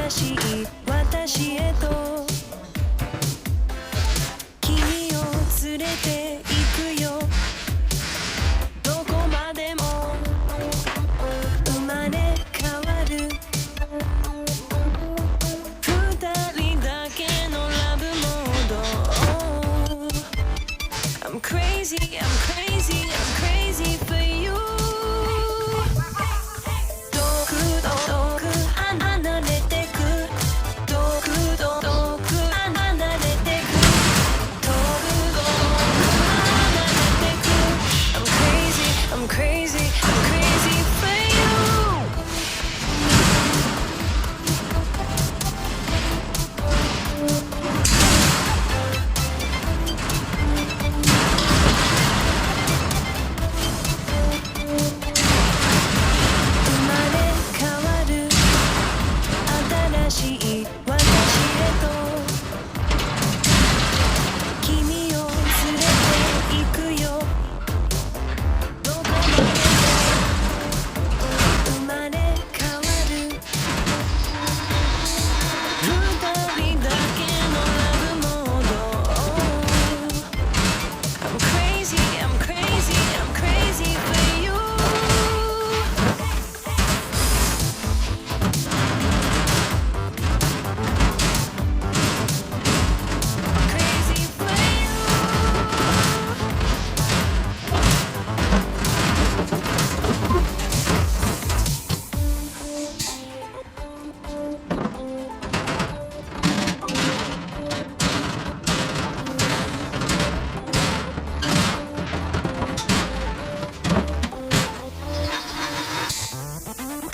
新しい私へと君を連れて行くよ。どこまでも生まれ変わる二人だけのラブモード。 I'm crazy, I'm crazy, I'm crazy for you。 遠く離れてく、遠く離れてく、遠く離れてく。 I'm crazy, I'm crazy, I'm crazy for you。 生まれ変わる新しい私へと君を連れて行くよ。どこまでも生まれ変わる二人だけのラブモード。 I'm crazy, I'm crazy, I'm crazy for you。 Crazy for you。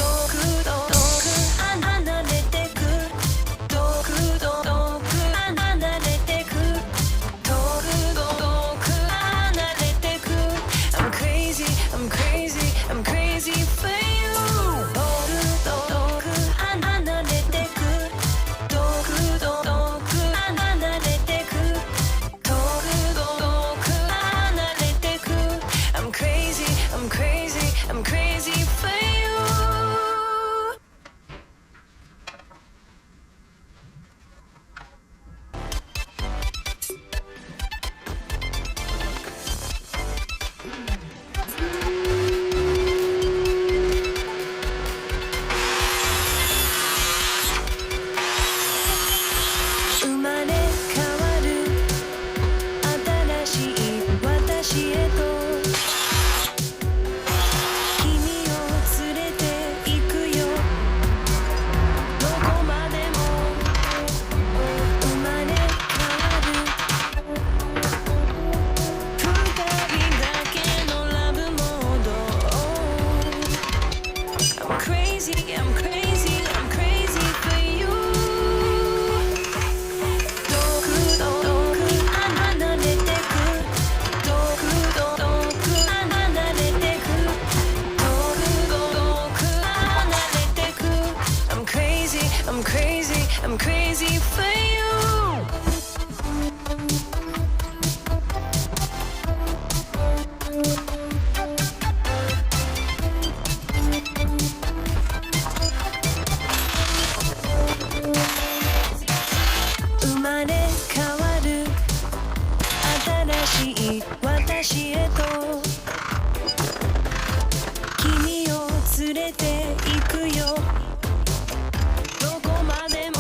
遠く離れてく、遠く離れてく、遠く離れてく。 I'm crazy, I'm crazy, I'm crazy for you。 遠く離れてく、遠く離れてく、遠く離れてく。 I'm crazy, I'm crazy, I'm crazy for you。 生まれ変わる新しい私へと君を連れて行くよ。どこまでも生まれ変わる二人だけのラブモード。 I'm crazy, I'm crazy, I'm crazy for you。 遠く離れてく、遠く離れてく、遠く離れてく。 I'm crazy, I'm crazy, I'm crazy for you。 生まれ変わる新しい私へと君を連れて行くよ。どこまでも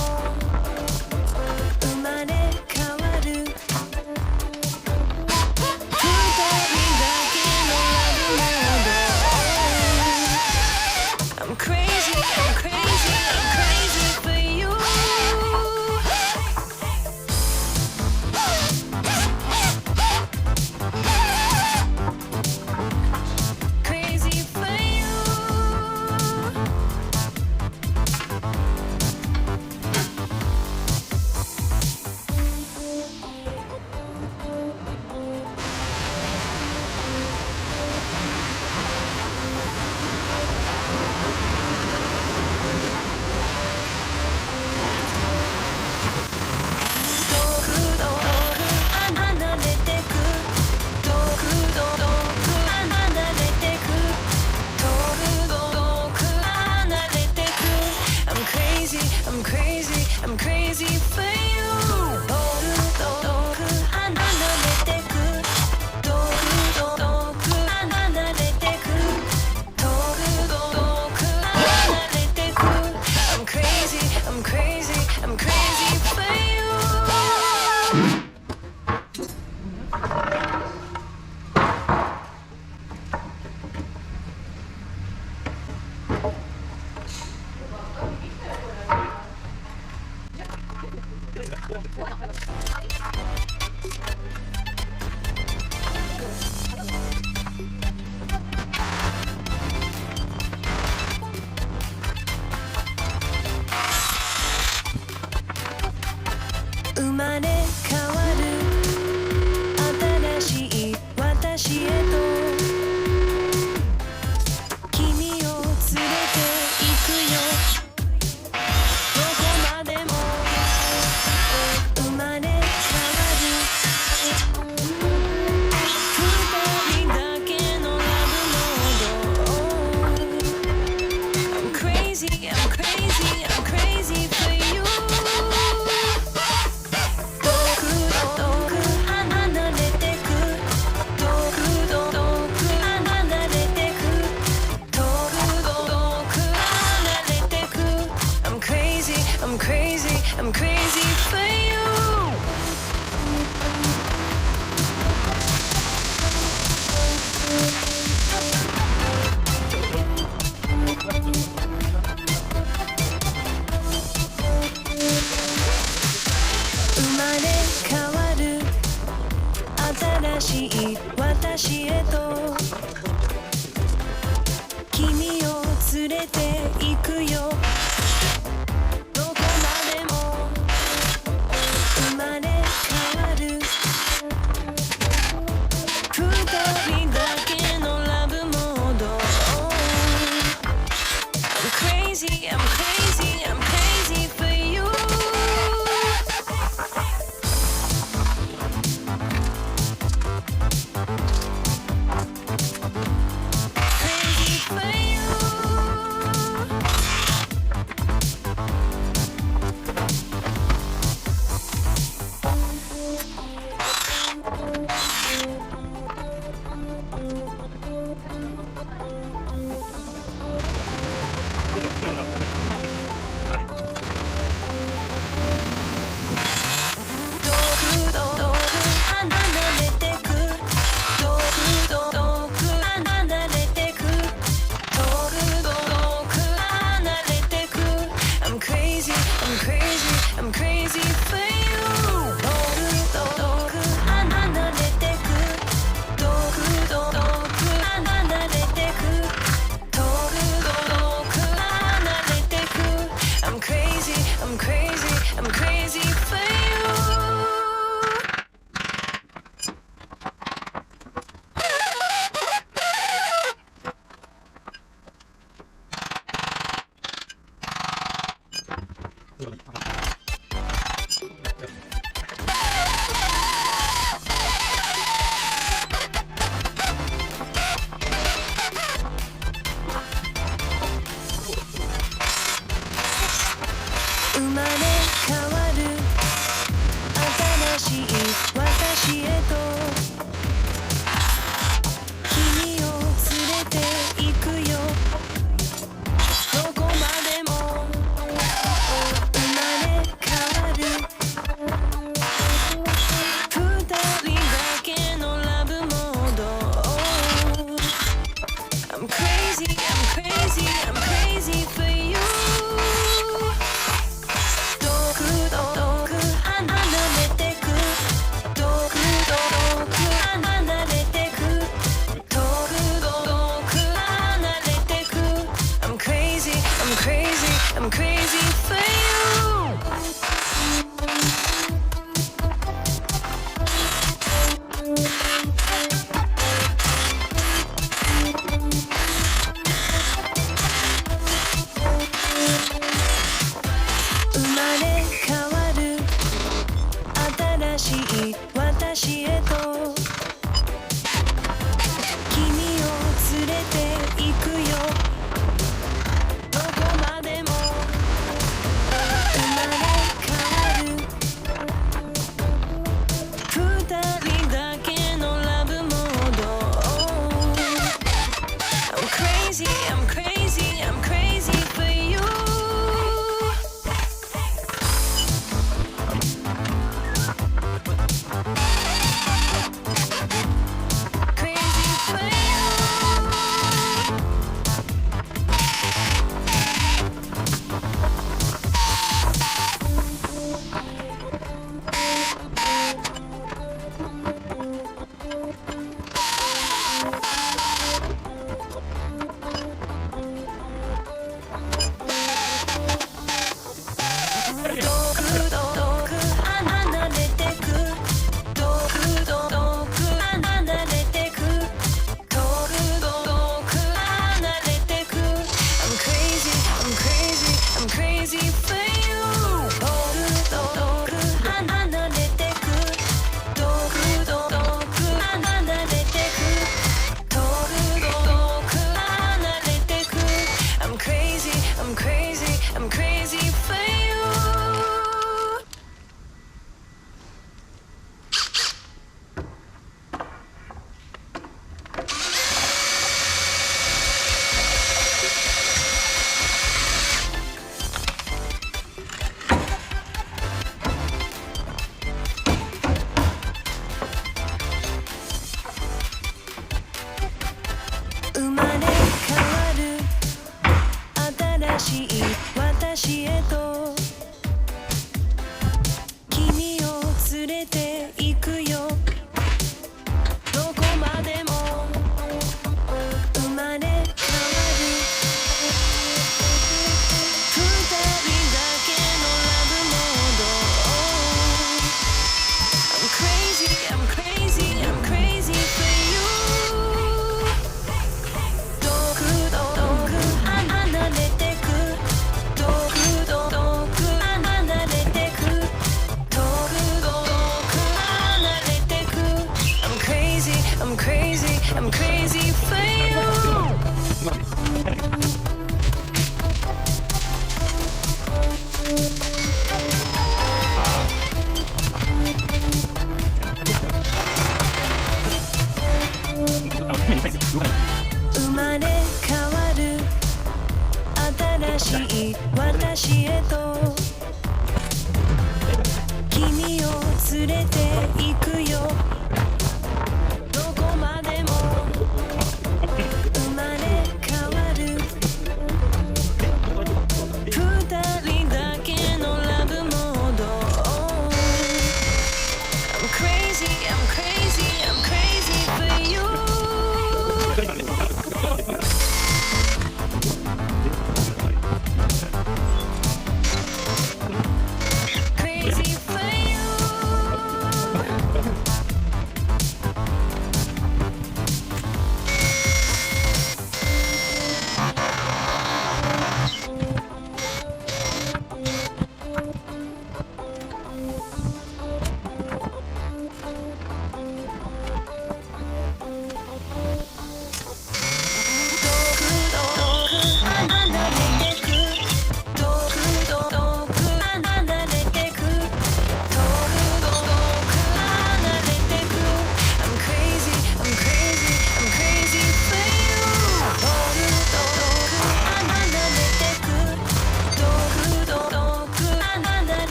生まれ変わる二人だけのラブモード。 I'm crazy, I'm crazy, I'm crazy for you。 Crazy for you。 「私へと君を連れて行くよどこまでも生まれ変わる二人だけのラブモード I'm crazy, I'm crazy, I'm crazy for you Crazy for you I'm crazy, I'm crazy, I'm crazy for you 遠く離れてく遠く離れてく遠く離れてく I'm crazy, I'm crazy, I'm crazy for you生まれ変わる新しい私へと君を連れて行くよどこまでも生まれ変わる二人だけのラブモード I'm crazy, I'm crazy, I'm crazy for you遠く離れてく遠く離れてく遠く離れてく I'm crazy, I'm crazy, I'm crazy for you生まれ変わる新しい私へと君を連れて行くよどこまでも生まれ変わる二人だけのラブモード I'm crazy, I'm crazy, I'm crazy for you Crazy for you 遠く離れてく遠く離れてく遠く離れてく I'm crazy, I'm crazy, I'm crazy for you 遠く離れてく遠く離れてく遠く離れてく I'm crazy, I'm crazy, I'm crazy for you生まれ変わる新しい私へと君を連れて行くよどこまでしい私へと君を連れて行くよ